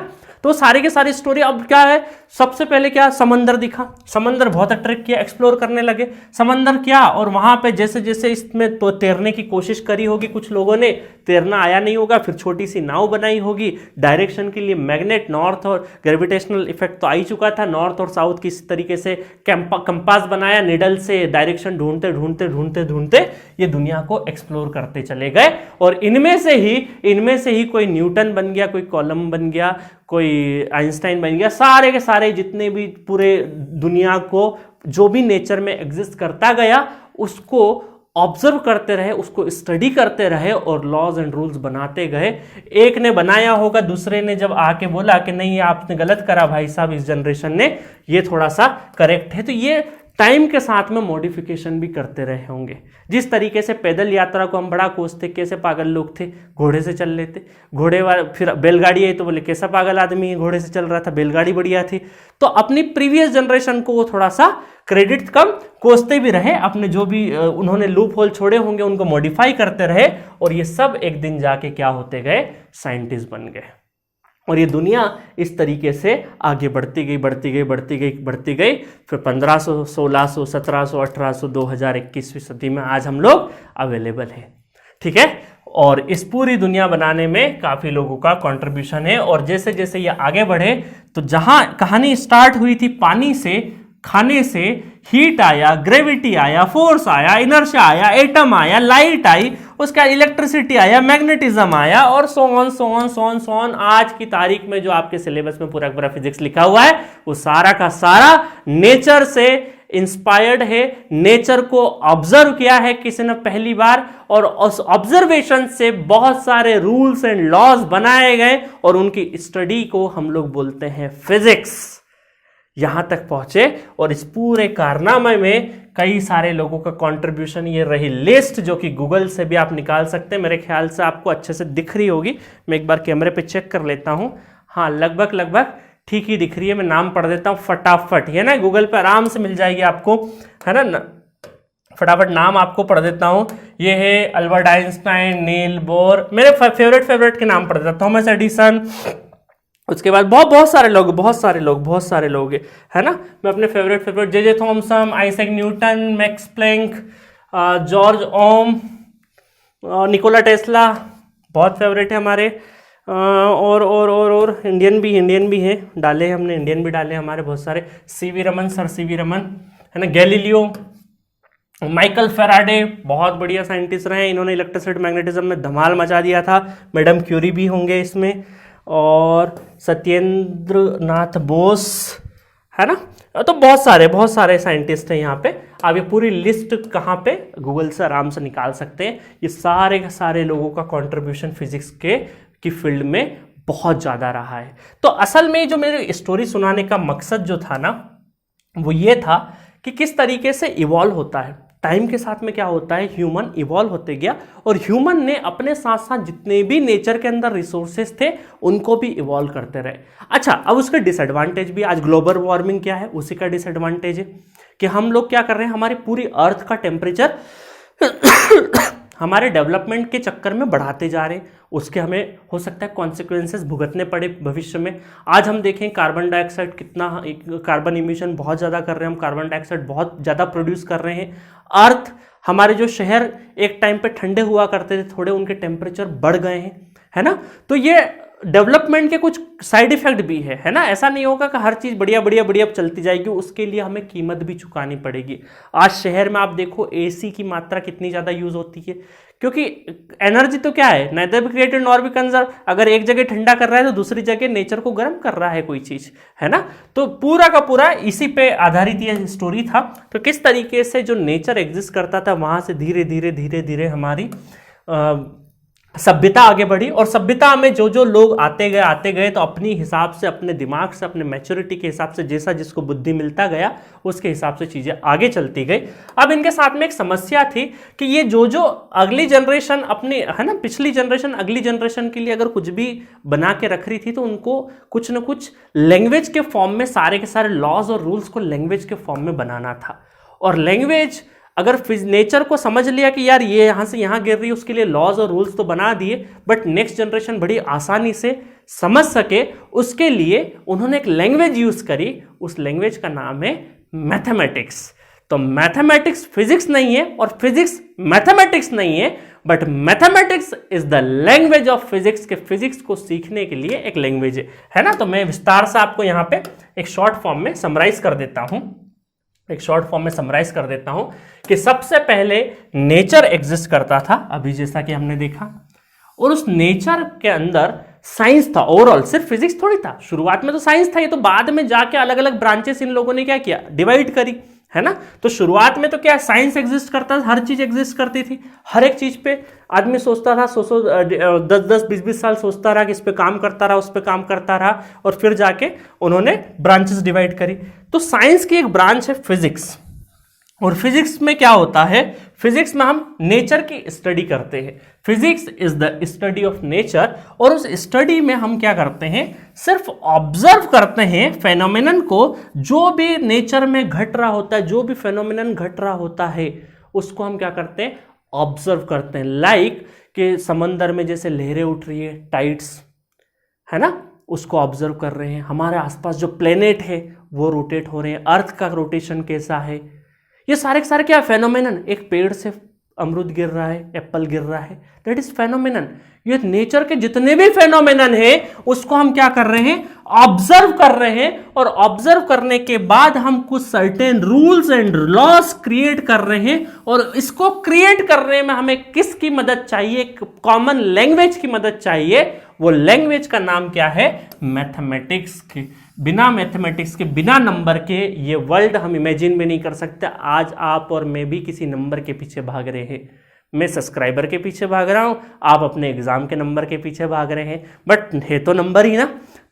तो सारी की सारी स्टोरी अब क्या है, सबसे पहले क्या, समंदर दिखा, समंदर बहुत अट्रैक्ट किया, एक्सप्लोर करने लगे समंदर क्या, और वहां पे जैसे जैसे इसमें तो तैरने की कोशिश करी होगी कुछ लोगों ने, तैरना आया नहीं होगा, फिर छोटी सी नाव बनाई होगी, डायरेक्शन के लिए मैग्नेट, नॉर्थ और ग्रेविटेशनल इफेक्ट तो आ ही चुका था, नॉर्थ और साउथ किस तरीके से कंपास बनाया, निडल से डायरेक्शन ढूंढते ये दुनिया को एक्सप्लोर करते चले गए। और इनमें से ही कोई न्यूटन बन गया, कोई कॉलम बन गया, कोई आइंस्टाइन बन गया, सारे के सारे जितने भी पूरे दुनिया को जो भी नेचर में एग्जिस्ट करता गया उसको ऑब्जर्व करते रहे, उसको स्टडी करते रहे और लॉज एंड रूल्स बनाते गए। एक ने बनाया होगा, दूसरे ने जब आके बोला कि नहीं आपने गलत करा भाई साहब, इस जनरेशन ने ये थोड़ा सा करेक्ट है, तो ये टाइम के साथ में मॉडिफिकेशन भी करते रहे होंगे। जिस तरीके से पैदल यात्रा को हम बड़ा कोसते, कैसे पागल लोग थे, घोड़े से चल लेते, घोड़े वाले, फिर बैलगाड़ी आई तो बोले कैसा पागल आदमी है, घोड़े से चल रहा था, बैलगाड़ी बढ़िया थी। तो अपनी प्रीवियस जनरेशन को वो थोड़ा सा क्रेडिट कम कोसते भी रहे, अपने जो भी उन्होंने लूप होल छोड़े होंगे उनको मॉडिफाई करते रहे, और ये सब एक दिन जाके क्या होते गए, साइंटिस्ट बन गए। और ये दुनिया इस तरीके से आगे बढ़ती गई। फिर 1500, 1600, 1700, 1800, 2000, 21वीं सदी में आज हम लोग अवेलेबल हैं, ठीक है। और इस पूरी दुनिया बनाने में काफ़ी लोगों का कंट्रीब्यूशन है। और जैसे जैसे ये आगे बढ़े तो जहां कहानी स्टार्ट हुई थी पानी से, खाने से, हीट आया, ग्रेविटी आया, फोर्स आया, इनर्शिया आया, एटम आया, लाइट आई, उसका इलेक्ट्रिसिटी आया, मैग्नेटिज्म आया, और सो ऑन। आज की तारीख में जो आपके सिलेबस में पूरा फिजिक्स लिखा हुआ है वो सारा का सारा नेचर से इंस्पायर्ड है, नेचर को ऑब्जर्व किया है किसी ने पहली बार, और उस ऑब्जर्वेशन से बहुत सारे रूल्स एंड लॉज बनाए गए और उनकी स्टडी को हम लोग बोलते हैं फिजिक्स। यहां तक पहुंचे और इस पूरे कारनामे में कई सारे लोगों का कंट्रीब्यूशन, ये रही लिस्ट जो कि गूगल से भी आप निकाल सकते हैं। मेरे ख्याल से आपको अच्छे से दिख रही होगी, मैं एक बार कैमरे पे चेक कर लेता हूं। हाँ, लगभग ठीक ही दिख रही है। मैं नाम पढ़ देता हूं फटाफट, है ना, गूगल पे आराम से मिल जाएगी आपको, है ना। फटाफट नाम आपको पढ़ देता हूं। ये है अल्बर्ट आइंस्टाइन, नील बोर, मेरे फेवरेट के नाम पढ़ देता हूं, थॉमस एडिसन, उसके बाद बहुत सारे लोग है ना। मैं अपने favourite J Thomson, Isaac Newton, Max Planck, George Ohm, Nikola Tesla favourite फेवरेट है हमारे। और इंडियन भी है, डाले हमने, इंडियन भी डाले हमारे बहुत सारे। सर सीवी रमन, है ना। गैलीलियो, माइकल फेराडे, बहुत बढ़िया साइंटिस्ट रहे, इन्होंने इलेक्ट्रिसिटी मैग्नेटिज्म में धमाल मचा दिया था। मैडम क्यूरी भी होंगे इसमें, और सत्येंद्र नाथ बोस, है ना। तो बहुत सारे साइंटिस्ट हैं यहाँ पे। आप ये पूरी लिस्ट कहाँ पे, गूगल से आराम से निकाल सकते हैं। ये सारे लोगों का कंट्रीब्यूशन फिजिक्स की फील्ड में बहुत ज़्यादा रहा है। तो असल में जो मेरे स्टोरी सुनाने का मकसद जो था ना, वो ये था कि किस तरीके से इवॉल्व होता है टाइम के साथ में। क्या होता है, ह्यूमन इवॉल्व होते गया और ह्यूमन ने अपने साथ साथ जितने भी नेचर के अंदर रिसोर्सेज थे उनको भी इवॉल्व करते रहे। अच्छा, अब उसके डिसएडवांटेज भी, आज ग्लोबल वार्मिंग क्या है, उसी का डिसएडवांटेज है कि हम लोग क्या कर रहे हैं, हमारी पूरी अर्थ का टेम्परेचर हमारे डेवलपमेंट के चक्कर में बढ़ाते जा रहे हैं। उसके हमें हो सकता है कॉन्सिक्वेंसेस भुगतने पड़े भविष्य में। आज हम देखें कार्बन डाइऑक्साइड कितना, कार्बन इमिशन बहुत ज़्यादा कर रहे हैं हम, कार्बन डाइऑक्साइड बहुत ज़्यादा प्रोड्यूस कर रहे हैं। अर्थ, हमारे जो शहर एक टाइम पे ठंडे हुआ करते थे थोड़े, उनके टेम्परेचर बढ़ गए हैं, है ना। तो ये डेवलपमेंट के कुछ साइड इफेक्ट भी है ना। ऐसा नहीं होगा कि हर चीज़ बढ़िया चलती जाएगी, उसके लिए हमें कीमत भी चुकानी पड़ेगी। आज शहर में आप देखो एसी की मात्रा कितनी ज़्यादा यूज़ होती है, क्योंकि एनर्जी तो क्या है, nether be created nor be conserve. अगर एक जगह ठंडा कर रहा है तो दूसरी जगह नेचर को गर्म कर रहा है कोई चीज़, है ना। तो पूरा का पूरा इसी पे आधारित ये स्टोरी था। तो किस तरीके से जो नेचर एग्जिस्ट करता था, वहाँ से धीरे धीरे हमारी सभ्यता आगे बढ़ी। और सभ्यता में जो लोग आते गए तो अपनी हिसाब से, अपने दिमाग से, अपने मैच्योरिटी के हिसाब से, जैसा जिसको बुद्धि मिलता गया उसके हिसाब से चीज़ें आगे चलती गई। अब इनके साथ में एक समस्या थी कि ये जो अगली जनरेशन अपनी, है ना, पिछली जनरेशन अगली जनरेशन के लिए अगर कुछ भी बना के रख रही थी तो उनको कुछ न कुछ लैंग्वेज के फॉर्म में सारे के सारे लॉज और रूल्स को लैंग्वेज के फॉर्म में बनाना था। और लैंग्वेज अगर नेचर को समझ लिया कि यार ये यहाँ से यहाँ गिर रही है, उसके लिए लॉज और रूल्स तो बना दिए, बट नेक्स्ट जनरेशन बड़ी आसानी से समझ सके, उसके लिए उन्होंने एक लैंग्वेज यूज करी। उस लैंग्वेज का नाम है मैथमेटिक्स। तो मैथमेटिक्स फिजिक्स नहीं है और फिजिक्स मैथमेटिक्स नहीं है, but mathematics is the language of physics, के फिजिक्स को सीखने के लिए एक लैंग्वेज है ना। तो मैं विस्तार से आपको यहाँ पे एक शॉर्ट फॉर्म में समराइज कर देता हूं कि सबसे पहले नेचर एग्जिस्ट करता था, अभी जैसा कि हमने देखा, और उस नेचर के अंदर साइंस था। ओवरऑल सिर्फ फिजिक्स थोड़ी था, शुरुआत में तो साइंस था, ये तो बाद में जाके अलग अलग ब्रांचेस इन लोगों ने क्या किया, डिवाइड करी, है ना। तो शुरुआत में तो क्या साइंस एग्जिस्ट करता था, हर चीज एग्जिस्ट करती थी, हर एक चीज पे आदमी सोचता था, 10-20 साल सोचता रहा कि इस पे काम करता रहा, उस पे काम करता रहा, और फिर जाके उन्होंने ब्रांचेस डिवाइड करी। तो साइंस की एक ब्रांच है फिजिक्स, और फिजिक्स में क्या होता है, फिजिक्स में हम नेचर की स्टडी करते हैं। Physics is the study of nature, और उस स्टडी में हम क्या करते हैं, सिर्फ ऑब्जर्व करते हैं फेनोमेनन को। जो भी नेचर में घट रहा होता है, जो भी फेनोमेनन घट रहा होता है, उसको हम क्या करते हैं, ऑब्जर्व करते हैं। लाइक कि समंदर में जैसे लहरें उठ रही है, टाइड्स, है ना, उसको ऑब्जर्व कर रहे हैं। हमारे आसपास जो प्लेनेट है वो रोटेट हो रहे हैं, अर्थ का रोटेशन कैसा है, ये सारे के सारे क्या फेनोमेनन। एक पेड़ से अमरूद गिर रहा है, एप्पल गिर रहा है, दैट इज फेनोमेनन। ये नेचर के जितने भी फेनोमेनन है उसको हम क्या कर रहे हैं, ऑब्जर्व कर रहे हैं, और ऑब्जर्व करने के बाद हम कुछ certain rules and loss create कर रहे हैं। और इसको क्रिएट करने में हमें किसकी मदद चाहिए, कॉमन लैंग्वेज की मदद चाहिए। वो लैंग्वेज का नाम क्या है, मैथमेटिक्स की। बिना मैथमेटिक्स के, बिना नंबर के ये वर्ल्ड हम इमेजिन भी नहीं कर सकते। आज आप और मैं भी किसी नंबर के पीछे भाग रहे हैं। मैं सब्सक्राइबर के पीछे भाग रहा हूँ, आप अपने एग्जाम के नंबर के पीछे भाग रहे हैं, बट है तो नंबर ही ना।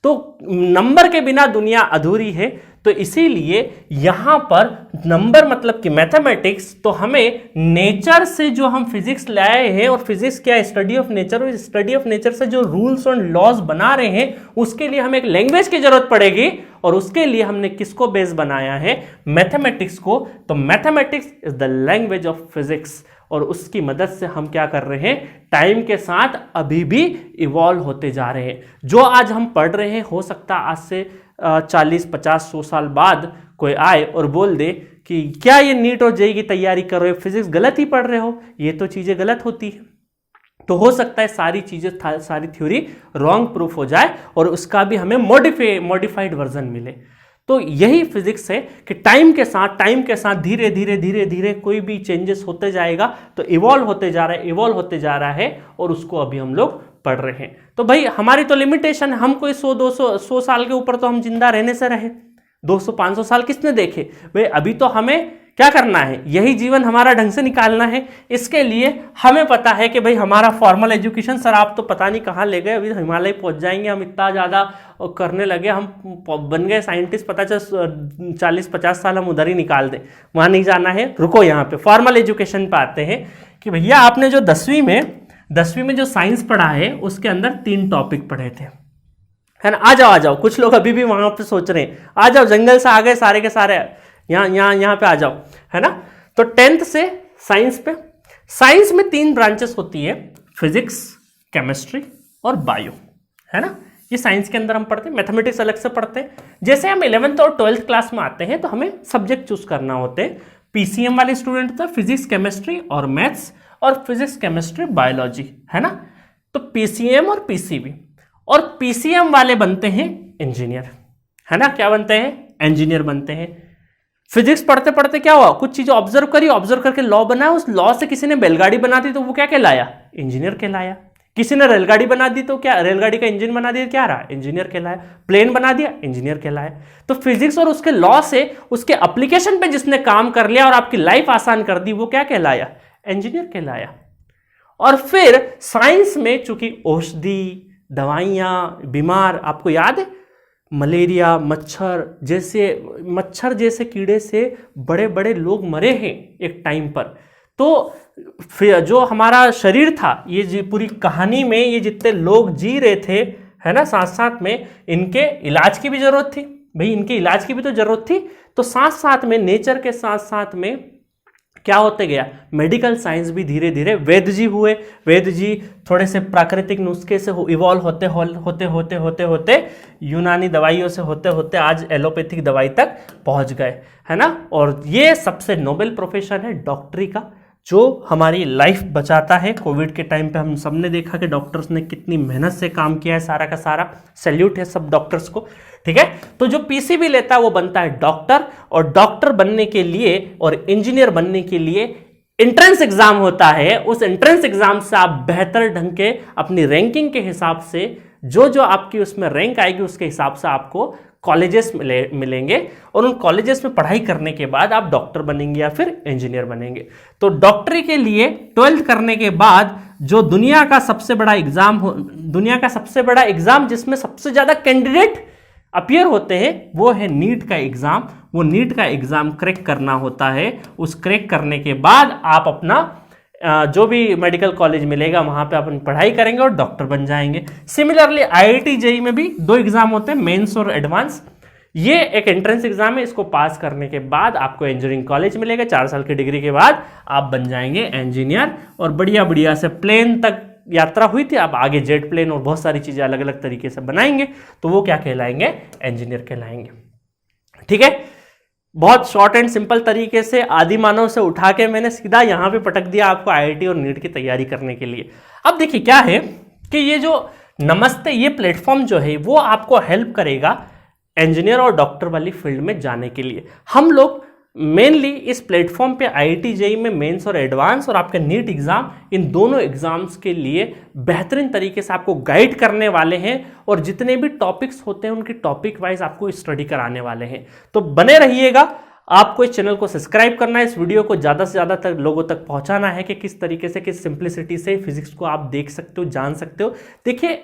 तो नंबर के बिना दुनिया अधूरी है। तो इसीलिए यहां पर नंबर मतलब कि मैथमेटिक्स, तो हमें नेचर से जो हम फिजिक्स लाए हैं, और फिजिक्स क्या है, स्टडी ऑफ नेचर, और स्टडी ऑफ नेचर से जो रूल्स और लॉज बना रहे हैं उसके लिए हमें एक लैंग्वेज की जरूरत पड़ेगी। और उसके लिए हमने किसको बेस बनाया है, मैथमेटिक्स को। तो mathematics is the language of physics, और उसकी मदद से हम क्या कर रहे हैं, टाइम के साथ अभी भी इवॉल्व होते जा रहे हैं। जो आज हम पढ़ रहे हैं, हो सकता है आज से 40, 50, 100 साल बाद कोई आए और बोल दे कि क्या ये नीट और जेईई की तैयारी कर रहे हो, फिजिक्स गलत ही पढ़ रहे हो, ये तो चीजें गलत होती है। तो हो सकता है सारी चीजें, सारी थ्योरी रॉन्ग प्रूफ हो जाए और उसका भी हमें मॉडिफाइड वर्जन मिले। तो यही फिजिक्स है कि टाइम के साथ धीरे धीरे कोई भी चेंजेस होते जाएगा, तो इवॉल्व होते जा रहा है, और उसको अभी हम लोग पढ़ रहे हैं। तो भाई हमारी तो लिमिटेशन है, हम कोई 100 साल के ऊपर तो हम जिंदा रहने से रहे, 200-500 साल किसने देखे भाई। अभी तो हमें क्या करना है, यही जीवन हमारा ढंग से निकालना है। इसके लिए हमें पता है कि भाई हमारा फॉर्मल एजुकेशन, सर आप तो पता नहीं कहाँ ले गए, अभी हिमालय पहुंच जाएंगे, हम इतना ज़्यादा करने लगे, हम बन गए साइंटिस्ट, पता चल 40-50 साल हम उधर ही निकाल दें, वहाँ नहीं जाना है। रुको, यहाँ पे फॉर्मल एजुकेशन पे आते हैं कि भैया आपने जो 10वीं में जो साइंस पढ़ा है उसके अंदर 3 टॉपिक पढ़े थे, है ना। आ जाओ, कुछ लोग अभी भी वहाँ पे सोच रहे हैं, आ जाओ, जंगल से आ गए सारे के सारे, यहाँ पे आ जाओ, है ना। तो 10th से साइंस पे, साइंस में 3 ब्रांचेस होती है, फिजिक्स, केमिस्ट्री और बायो, है ना। ये साइंस के अंदर हम पढ़ते हैं, मैथमेटिक्स अलग से पढ़ते हैं। जैसे हम 11th और 12th क्लास में आते हैं तो हमें सब्जेक्ट चूज करना होते हैं। पीसीएम वाले स्टूडेंट तो फिजिक्स, केमिस्ट्री और मैथ्स, और फिजिक्स, केमिस्ट्री, बायोलॉजी, है ना। तो पीसीएम और पीसीबी, और पीसीएम वाले बनते हैं इंजीनियर, है ना। क्या बनते हैं, इंजीनियर बनते हैं। फिजिक्स पढ़ते पढ़ते क्या हुआ, कुछ चीजें ऑब्जर्व करी, ऑब्जर्व करके लॉ बनाया, उस लॉ से किसी ने बैलगाड़ी बना दी तो वो क्या कहलाया, इंजीनियर कहलाया। किसी ने रेलगाड़ी बना दी तो क्या, रेलगाड़ी का इंजन बना दिया, क्या रहा, इंजीनियर कहलाया। प्लेन बना दिया, इंजीनियर कहलाया। तो फिजिक्स और उसके लॉ से उसके एप्लीकेशन पे जिसने काम कर लिया और आपकी लाइफ आसान कर दी, वो क्या कहलाया, इंजीनियर कहलाया। और फिर साइंस में चूंकि औषधि, दवाइयां, बीमार, आपको याद है मलेरिया, मच्छर जैसे कीड़े से बड़े बड़े लोग मरे हैं एक टाइम पर। तो फिर जो हमारा शरीर था, ये पूरी कहानी में ये जितने लोग जी रहे थे, है ना, साथ साथ में इनके इलाज की भी जरूरत थी भाई, इनके इलाज की भी तो जरूरत थी। तो साथ साथ में नेचर के साथ साथ में क्या होते गया, मेडिकल साइंस भी धीरे धीरे, वेद जी हुए, वेद जी थोड़े से प्राकृतिक नुस्खे से इवॉल्व होते यूनानी दवाइयों से होते आज एलोपैथिक दवाई तक पहुंच गए, है ना। और ये सबसे नोबेल प्रोफेशन है डॉक्टरी का, जो हमारी लाइफ बचाता है। कोविड के टाइम पे हम सबने देखा कि डॉक्टर्स ने कितनी मेहनत से काम किया है, सारा का सारा सैल्यूट है सब डॉक्टर्स को, ठीक है। तो जो पीसीबी लेता है वो बनता है डॉक्टर, और डॉक्टर बनने के लिए और इंजीनियर बनने के लिए एंट्रेंस एग्जाम होता है। उस एंट्रेंस एग्जाम से आप बेहतर ढंग के अपनी रैंकिंग के हिसाब से जो आपकी उसमें रैंक आएगी उसके हिसाब से आपको कॉलेजेस मिलेंगे, और उन कॉलेजेस में पढ़ाई करने के बाद आप डॉक्टर बनेंगे या फिर इंजीनियर बनेंगे। तो डॉक्टरी के लिए 12th करने के बाद जो दुनिया का सबसे बड़ा एग्जाम जिसमें सबसे ज्यादा कैंडिडेट अपीयर होते हैं वो है नीट का एग्जाम। वो नीट का एग्जाम क्रैक करना होता है। उस क्रैक करने के बाद आप अपना जो भी मेडिकल कॉलेज मिलेगा वहां पे अपन पढ़ाई करेंगे और डॉक्टर बन जाएंगे। सिमिलरली आईआईटी जेईई में भी 2 एग्जाम होते हैं, मेंस और एडवांस। ये एक एंट्रेंस एग्जाम है, इसको पास करने के बाद आपको इंजीनियरिंग कॉलेज मिलेगा। 4 साल की डिग्री के बाद आप बन जाएंगे इंजीनियर, और बढ़िया से प्लेन तक यात्रा हुई थी, अब आगे जेट प्लेन और बहुत सारी चीजें अलग अलग तरीके से बनाएंगे, तो वो क्या कहलाएंगे, इंजीनियर कहलाएंगे। ठीक है, बहुत शॉर्ट एंड सिंपल तरीके से आदि मानव से उठा के मैंने सीधा यहां पे पटक दिया आपको आईआईटी और नीट की तैयारी करने के लिए। अब देखिए क्या है कि ये जो नमस्ते ये प्लेटफॉर्म जो है वो आपको हेल्प करेगा इंजीनियर और डॉक्टर वाली फील्ड में जाने के लिए। हम लोग मेनली इस प्लेटफॉर्म पे IIT JEE में मेंस और एडवांस और आपका नीट एग्जाम, इन दोनों एग्जाम्स के लिए बेहतरीन तरीके से आपको गाइड करने वाले हैं और जितने भी टॉपिक्स होते हैं उनकी टॉपिक वाइज आपको स्टडी कराने वाले हैं। तो बने रहिएगा। आपको इस चैनल को सब्सक्राइब करना है, इस वीडियो को ज़्यादा से ज़्यादा तक लोगों तक पहुंचाना है कि किस तरीके से, किस सिंप्लिसिटी से फिजिक्स को आप देख सकते हो, जान सकते हो। देखिए,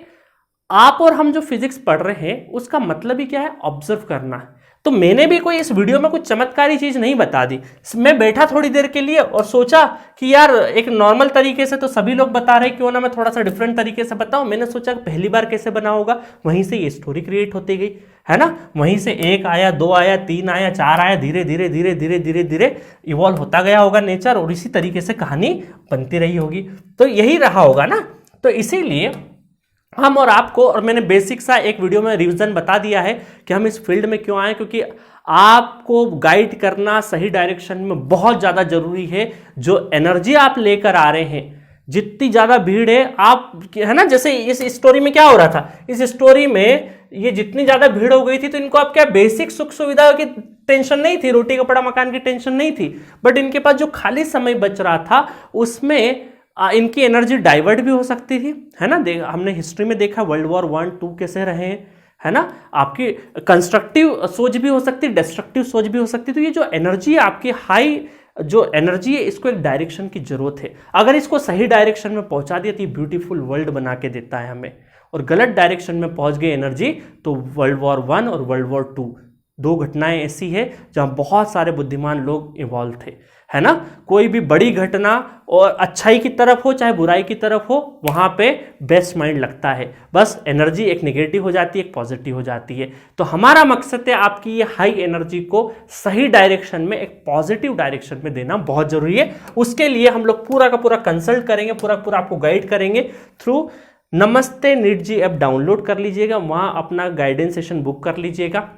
आप और हम जो फिजिक्स पढ़ रहे हैं उसका मतलब ही क्या है? ऑब्जर्व करना। तो मैंने भी कोई इस वीडियो में कुछ चमत्कारी चीज नहीं बता दी। मैं बैठा थोड़ी देर के लिए और सोचा कि यार एक नॉर्मल तरीके से तो सभी लोग बता रहे, क्यों ना मैं थोड़ा सा डिफरेंट तरीके से बताऊं। मैंने सोचा पहली बार कैसे बना होगा, वहीं से ये स्टोरी क्रिएट होती गई, है ना। वहीं से 1 आया, 2 आया, 3 आया, 4 आया, धीरे धीरे धीरे धीरे धीरे धीरे इवॉल्व होता गया होगा नेचर, और इसी तरीके से कहानी बनती रही होगी। तो यही रहा होगा ना। तो इसीलिए हम और आपको, और मैंने बेसिक सा एक वीडियो में रिवीजन बता दिया है कि हम इस फील्ड में क्यों आए, क्योंकि आपको गाइड करना सही डायरेक्शन में बहुत ज़्यादा जरूरी है। जो एनर्जी आप लेकर आ रहे हैं, जितनी ज़्यादा भीड़ है आप, है ना, जैसे इस स्टोरी में क्या हो रहा था, इस स्टोरी में ये जितनी ज़्यादा भीड़ हो गई थी तो इनको अब क्या बेसिक सुख सुविधा की टेंशन नहीं थी, रोटी कपड़ा मकान की टेंशन नहीं थी, बट इनके पास जो खाली समय बच रहा था उसमें इनकी एनर्जी डाइवर्ट भी हो सकती थी, है ना। हमने हिस्ट्री में देखा वर्ल्ड वॉर 1, 2 कैसे रहे हैं, है ना। आपकी कंस्ट्रक्टिव सोच भी हो सकती है, डिस्ट्रक्टिव सोच भी हो सकती है। तो ये जो एनर्जी है आपकी, हाई जो एनर्जी है, इसको एक डायरेक्शन की जरूरत है। अगर इसको सही डायरेक्शन में पहुंचा दिया तो ये ब्यूटीफुल वर्ल्ड बना के देता है हमें, और गलत डायरेक्शन में पहुंच गई एनर्जी तो वर्ल्ड वॉर 1 और वर्ल्ड वॉर 2 2 घटनाएं ऐसी है जहां बहुत सारे बुद्धिमान लोग इन्वॉल्व थे, है ना। कोई भी बड़ी घटना और अच्छाई की तरफ हो चाहे बुराई की तरफ हो, वहां पे बेस्ट माइंड लगता है। बस एनर्जी एक नेगेटिव हो जाती है, एक पॉजिटिव हो जाती है। तो हमारा मकसद है आपकी ये हाई एनर्जी को सही डायरेक्शन में, एक पॉजिटिव डायरेक्शन में देना बहुत जरूरी है। उसके लिए हम लोग पूरा का पूरा कंसल्ट करेंगे, पूरा पूरा आपको गाइड करेंगे थ्रू नमस्ते नीट जी ऐप। डाउनलोड कर लीजिएगा, वहां अपना गाइडेंस सेशन बुक कर लीजिएगा,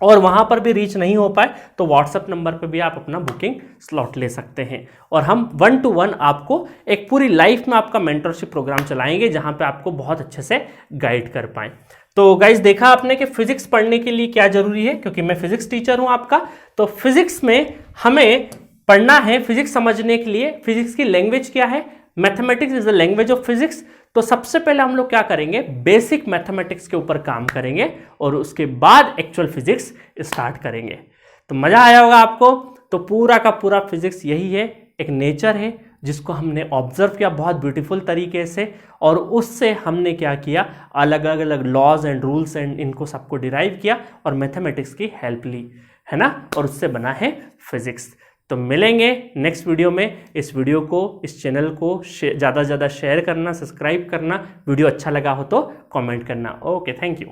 और वहां पर भी रीच नहीं हो पाए तो व्हाट्सएप नंबर पे भी आप अपना बुकिंग स्लॉट ले सकते हैं। और हम 1-to-1 आपको एक पूरी लाइफ में आपका मेंटरशिप प्रोग्राम चलाएंगे जहां पे आपको बहुत अच्छे से गाइड कर पाएं। तो गाइज, देखा आपने कि फिजिक्स पढ़ने के लिए क्या जरूरी है, क्योंकि मैं फिजिक्स टीचर हूं आपका। तो फिजिक्स में हमें पढ़ना है, फिजिक्स समझने के लिए फिजिक्स की लैंग्वेज क्या है, mathematics is the language of physics. तो सबसे पहले हम लोग क्या करेंगे, बेसिक मैथमेटिक्स के ऊपर काम करेंगे और उसके बाद एक्चुअल फिजिक्स स्टार्ट करेंगे। तो मजा आया होगा आपको। तो पूरा का पूरा फिजिक्स यही है, एक नेचर है जिसको हमने ऑब्जर्व किया बहुत ब्यूटीफुल तरीके से, और उससे हमने क्या किया, अलग अलग लॉज एंड रूल्स एंड इनको सबको डिराइव किया और मैथमेटिक्स की हेल्प ली, है ना, और उससे बना है फिजिक्स। तो मिलेंगे नेक्स्ट वीडियो में। इस वीडियो को, इस चैनल को ज़्यादा से ज़्यादा शेयर करना, सब्सक्राइब करना, वीडियो अच्छा लगा हो तो कमेंट करना। Okay, thank you.